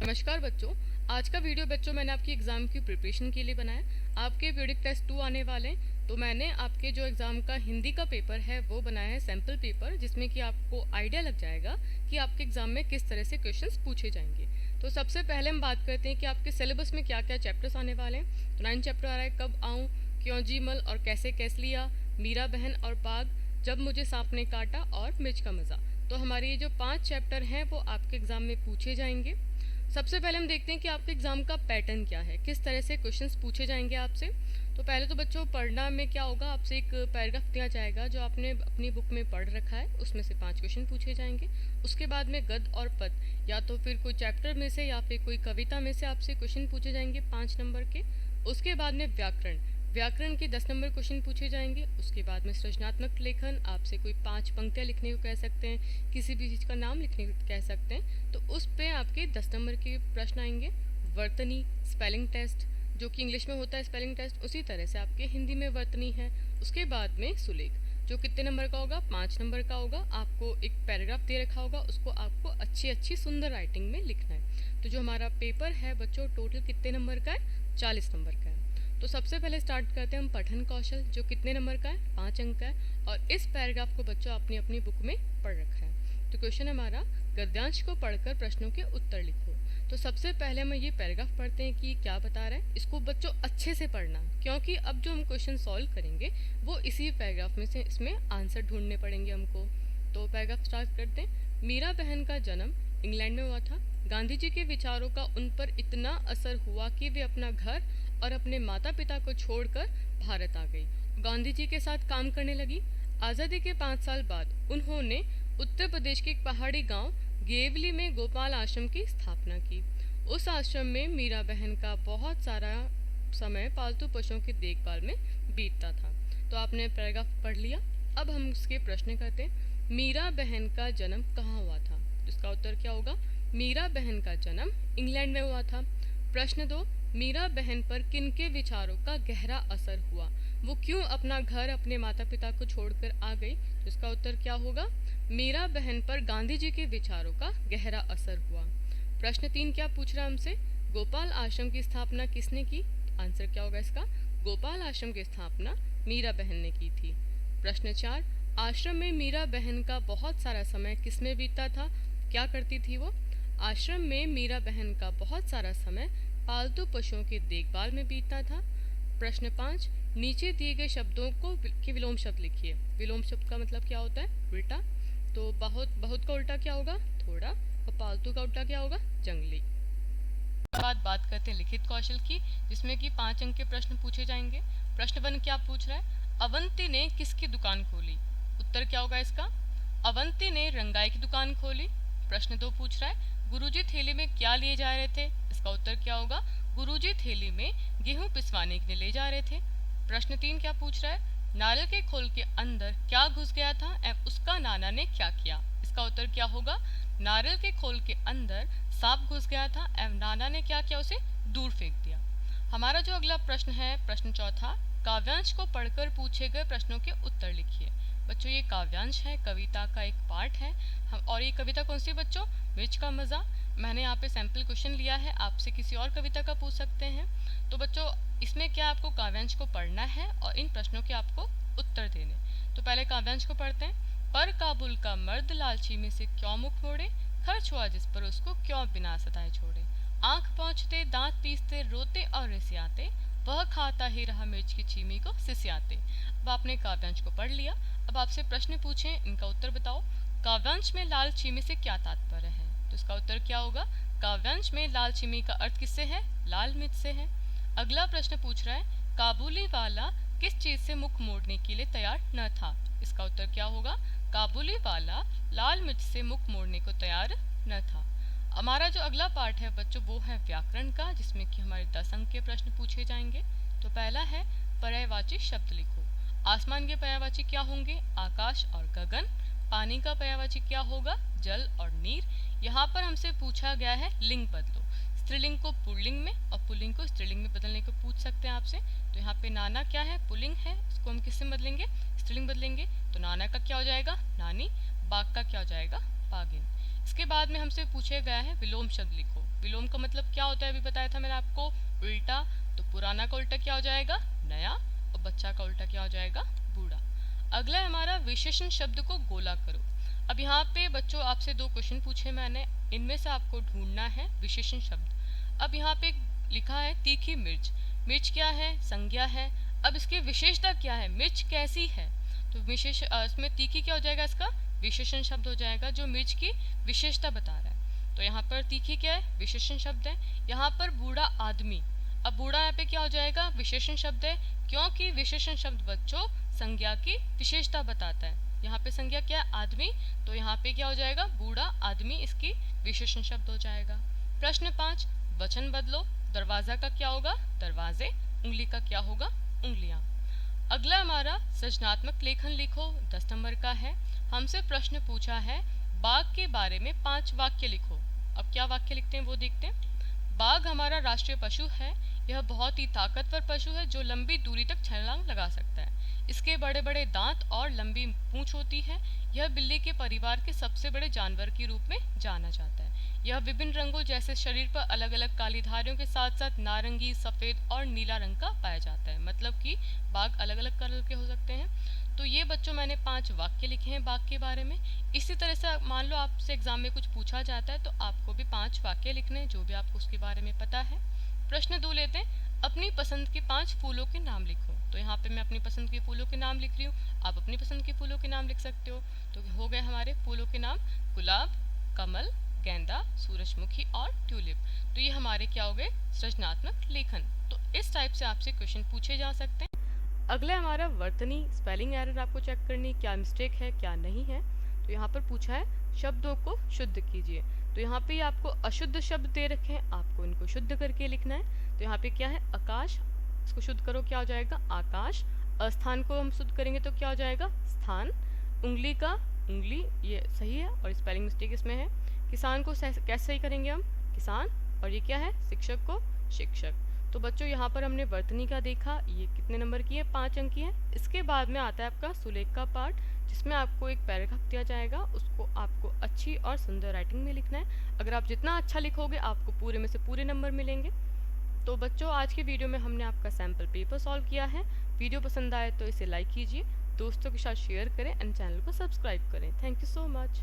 नमस्कार बच्चों। आज का वीडियो बच्चों मैंने आपकी एग्ज़ाम की प्रिपरेशन के लिए बनाया। आपके पीरियडिक टेस्ट 2 आने वाले हैं, तो मैंने आपके जो एग्ज़ाम का हिंदी का पेपर है वो बनाया है सैम्पल पेपर, जिसमें कि आपको आइडिया लग जाएगा कि आपके एग्ज़ाम में किस तरह से क्वेश्चंस पूछे जाएंगे। तो सबसे पहले हम बात करते हैं कि आपके सिलेबस में क्या क्या चैप्टर्स आने वाले हैं। तो 9 चैप्टर आ रहा है, कब आऊँ, क्यों जी मल और कैसे कैस लिया, मीरा बहन और बाग, जब मुझे सांप ने काटा और मिर्च का मज़ा। तो हमारे ये जो 5 चैप्टर हैं वो आपके एग्ज़ाम में पूछे जाएंगे। सबसे पहले हम देखते हैं कि आपके एग्ज़ाम का पैटर्न क्या है, किस तरह से क्वेश्चंस पूछे जाएंगे आपसे। तो पहले तो बच्चों पढ़ना में क्या होगा, आपसे एक पैराग्राफ दिया जाएगा जो आपने अपनी बुक में पढ़ रखा है, उसमें से 5 क्वेश्चन पूछे जाएंगे। उसके बाद में गद्य और पद्य, या तो फिर कोई चैप्टर में से या फिर कोई कविता में से आपसे क्वेश्चन पूछे जाएंगे 5 नंबर के। उसके बाद में व्याकरण व्याकरण के 10 नंबर क्वेश्चन पूछे जाएंगे। उसके बाद में सृजनात्मक लेखन, आपसे कोई 5 पंक्तियाँ लिखने को कह सकते हैं, किसी भी चीज़ का नाम लिखने को कह सकते हैं, तो उस पे आपके 10 नंबर के प्रश्न आएंगे। वर्तनी, स्पेलिंग टेस्ट, जो कि इंग्लिश में होता है स्पेलिंग टेस्ट, उसी तरह से आपके हिंदी में वर्तनी है। उसके बाद में सुलेख, जो कितने नंबर का होगा, 5 नंबर का होगा। आपको एक पैराग्राफ दे रखा होगा, उसको आपको अच्छी अच्छी सुंदर राइटिंग में लिखना है। तो जो हमारा पेपर है बच्चों टोटल कितने नंबर का है, 40 नंबर का है। तो सबसे पहले स्टार्ट करते हैं हम पठन कौशल, जो कितने नंबर का है, 5 अंक का है। और इस पैराग्राफ को बच्चों अपनी अपनी बुक में पढ़ रखा है। तो क्वेश्चन हमारा, गद्यांश को पढ़कर प्रश्नों के उत्तर लिखो। तो सबसे पहले हम ये पैराग्राफ पढ़ते हैं कि क्या बता रहा है। इसको बच्चों अच्छे से पढ़ना, क्योंकि अब जो हम क्वेश्चन सॉल्व करेंगे वो इसी पैराग्राफ में से इसमें आंसर ढूंढने पड़ेंगे हमको। तो पैराग्राफ स्टार्ट करते हैं। मीरा बहन का जन्म इंग्लैंड में हुआ था। गांधी जी के विचारों का उन पर इतना असर हुआ कि वे अपना घर और अपने माता पिता को छोड़कर भारत आ गई। गांधी जी के साथ काम करने लगी। आज़ादी के 5 साल बाद उन्होंने उत्तर प्रदेश के एक पहाड़ी गांव गेवली में गोपाल आश्रम की स्थापना की। उस आश्रम में मीरा बहन का बहुत सारा समय पालतू पशुओं की देखभाल में बीतता था। तो आपने पैराग्राफ पढ़ लिया। अब हम इसके प्रश्न करते हैं। मीरा बहन का जन्म कहाँ हुआ था? तो इसका उत्तर क्या होगा, मीरा बहन का जन्म इंग्लैंड में हुआ था। प्रश्न 2, मीरा बहन पर किनके विचारों का गहरा असर हुआ, वो क्यों अपना घर अपने माता पिता को छोड़कर आ गई? तो इसका उत्तर क्या होगा, मीरा बहन पर गांधी जी के विचारों का गहरा असर हुआ। प्रश्न 3 क्या पूछ रहा है हमसे, गोपाल आश्रम की स्थापना किसने की? आंसर क्या होगा इसका, गोपाल आश्रम की स्थापना मीरा बहन ने की थी। प्रश्न 4, आश्रम में मीरा बहन का बहुत सारा समय किसमें बीतता था, क्या करती थी वो? आश्रम में मीरा बहन का बहुत सारा समय पालतू पशुओं की देखभाल में बीतता था। प्रश्न 5, नीचे दिए गए शब्दों को के विलोम शब्द लिखिए। विलोम शब्द का मतलब क्या होता है, उल्टा। तो बहुत का उल्टा क्या होगा, थोड़ा, और पालतू का उल्टा क्या होगा, जंगली। बात करते हैं लिखित कौशल की, जिसमें कि 5 अंक के प्रश्न पूछे जाएंगे। प्रश्न 1 क्या पूछ रहा है, अवंती ने किसकी दुकान खोली? उत्तर क्या होगा इसका, अवंती ने रंगाई की दुकान खोली। प्रश्न 2 पूछ रहा है, गुरुजी थैली में क्या लिए जा रहे थे? इसका उत्तर क्या होगा, गुरुजी थैली में गेहूं पिसवाने के लिए ले जा रहे थे। प्रश्न 3 क्या पूछ रहा है, नारियल के खोल के अंदर क्या घुस गया था एवं उसका नाना ने क्या किया? इसका उत्तर क्या होगा, नारियल के खोल के अंदर सांप घुस गया था एवं नाना ने क्या किया, उसे दूर फेंक दिया। हमारा जो अगला प्रश्न है, प्रश्न 4, काव्यांश को पढ़कर पूछे गए प्रश्नों के उत्तर लिखिए। बच्चों ये काव्यांश है, कविता का एक पार्ट है। और ये कविता कौन सी बच्चों, मिर्च का मज़ा। मैंने यहाँ पे सैम्पल क्वेश्चन लिया है, आपसे किसी और कविता का पूछ सकते हैं। तो बच्चों इसमें क्या आपको काव्यांश को पढ़ना है और इन प्रश्नों के आपको उत्तर देने। तो पहले काव्यांश को पढ़ते हैं। पर काबुल का मर्द लालची में से क्यों मुख मोड़े, खर्च हुआ जिस पर उसको क्यों बिना सताए छोड़े। आंख पहुँचते दांत पीसते रोते और रिसियाते, वह खाता ही रहा मिर्च की चीमी को सिसियाते। अब आपने काव्यांश को पढ़ लिया। अब आपसे प्रश्न पूछें, इनका उत्तर बताओ। काव्यांश में लाल चीमी से क्या तात्पर्य है? तो इसका उत्तर क्या होगा, काव्यांश में लाल चीमी का अर्थ किससे है, लाल मिर्च से है। अगला प्रश्न पूछ रहा है, काबुली वाला किस चीज से मुख मोड़ने के लिए तैयार न था? इसका उत्तर क्या होगा, काबुली वाला लाल मिर्च से मुख मोड़ने को तैयार न था। हमारा जो अगला पार्ट है बच्चों वो है व्याकरण का, जिसमें कि हमारे 10 अंक के प्रश्न पूछे जाएंगे। तो पहला है, पर्यायवाची शब्द लिखो। आसमान के पर्यायवाची क्या होंगे, आकाश और गगन। पानी का पर्यायवाची क्या होगा, जल और नीर। यहाँ पर हमसे पूछा गया है लिंग बदलो, स्त्रीलिंग को पुल्लिंग में और पुल्लिंग को स्त्रीलिंग में बदलने को पूछ सकते हैं आपसे। तो यहाँ पे नाना क्या है, पुल्लिंग है, इसको हम किससे बदलेंगे, स्त्रीलिंग बदलेंगे। तो नाना का क्या हो जाएगा, नानी। बाग का क्या हो जाएगा, बागिन। इसके बाद में हमसे पूछा गया है विलोम शब्द लिखो। विलोम का मतलब क्या होता है अभी बताया था मैंने आपको, उल्टा। तो पुराना का उल्टा क्या हो जाएगा, नया, और बच्चा का उल्टा क्या हो जाएगा, बूढ़ा। अगला है हमारा विशेषण शब्द को गोला करो। अब यहाँ पे बच्चों आपसे 2 क्वेश्चन पूछे मैंने, इनमें से आपको ढूंढना है विशेषण शब्द। अब यहाँ पे लिखा है तीखी मिर्च। मिर्च क्या है, संज्ञा है। अब इसकी विशेषता क्या है, मिर्च कैसी है, तो विशेष इसमें तीखी क्या हो जाएगा, इसका विशेषण शब्द हो जाएगा जो मिर्च की विशेषता बता रहा है। तो यहाँ पर तीखी क्या है, विशेषण शब्द है। यहाँ पर बूढ़ा आदमी, अब बूढ़ा यहाँ पे क्या हो जाएगा, विशेषण शब्द है, क्योंकि विशेषण शब्द बच्चों संज्ञा की विशेषता बताता है। यहाँ पे संज्ञा क्या है, आदमी, तो यहाँ पे क्या हो जाएगा, बूढ़ा आदमी इसकी विशेषण शब्द हो जाएगा। प्रश्न 5, वचन बदलो। दरवाजा का क्या होगा, दरवाजे। उंगली का क्या होगा, उंगलियां। अगला हमारा सृजनात्मक लेखन लिखो, 10 नंबर का है। हमसे प्रश्न पूछा है बाघ के बारे में 5 वाक्य लिखो। अब क्या वाक्य लिखते हैं वो देखते हैं। बाघ हमारा राष्ट्रीय पशु है। यह बहुत ही ताकतवर पशु है जो लंबी दूरी तक छलांग लगा सकता है। इसके बड़े बड़े दांत और लंबी पूंछ होती है। यह बिल्ली के परिवार के सबसे बड़े जानवर के रूप में जाना जाता है। यह विभिन्न रंगों जैसे शरीर पर अलग अलग काली धारियों के साथ साथ नारंगी, सफेद और नीला रंग का पाया जाता है। मतलब कि बाघ अलग अलग कलर के हो सकते हैं। तो ये बच्चों मैंने 5 वाक्य लिखे हैं बाघ के बारे में। इसी तरह से मान लो आपसे एग्जाम में कुछ पूछा जाता है तो आपको भी 5 वाक्य लिखने हैं जो भी आपको उसके बारे में पता है। प्रश्न 2 लेते हैं, अपनी पसंद के 5 फूलों के नाम लिखो। तो यहाँ पे मैं अपनी पसंद के फूलों के नाम लिख रही हूँ, आप अपनी पसंद के फूलों के नाम लिख सकते हो। तो हो गए हमारे फूलों के नाम, गुलाब, कमल, गेंदा, सूरजमुखी और ट्यूलिप। तो ये हमारे क्या हो गए, सृजनात्मक लेखन। तो इस टाइप से आपसे क्वेश्चन पूछे जा सकते हैं। अगला हमारा वर्तनी, स्पेलिंग एरर आपको चेक करनी, क्या मिस्टेक है क्या नहीं है। तो यहाँ पर पूछा है शब्दों को शुद्ध कीजिए। तो यहाँ पे आपको अशुद्ध शब्द दे रखे हैं, आपको इनको शुद्ध करके लिखना है। तो यहाँ पे क्या है, आकाश, इसको शुद्ध करो क्या हो जाएगा, आकाश। अस्थान को हम शुद्ध करेंगे तो क्या हो जाएगा, स्थान। उंगली का उंगली, ये सही है और स्पेलिंग मिस्टेक इसमें है। किसान को कैसे सही करेंगे हम, किसान। और ये क्या है, शिक्षक को शिक्षक। तो बच्चों यहाँ पर हमने वर्तनी का देखा, ये कितने नंबर की है, 5 अंक की है। इसके बाद में आता है आपका सुलेख का पार्ट, जिसमें आपको एक पैराग्राफ दिया जाएगा, उसको आपको अच्छी और सुंदर राइटिंग में लिखना है। अगर आप जितना अच्छा लिखोगे आपको पूरे में से पूरे नंबर मिलेंगे। तो बच्चों आज के वीडियो में हमने आपका सैम्पल पेपर सॉल्व किया है। वीडियो पसंद आए तो इसे लाइक कीजिए, दोस्तों के साथ शेयर करें एंड चैनल को सब्सक्राइब करें। Thank you so much.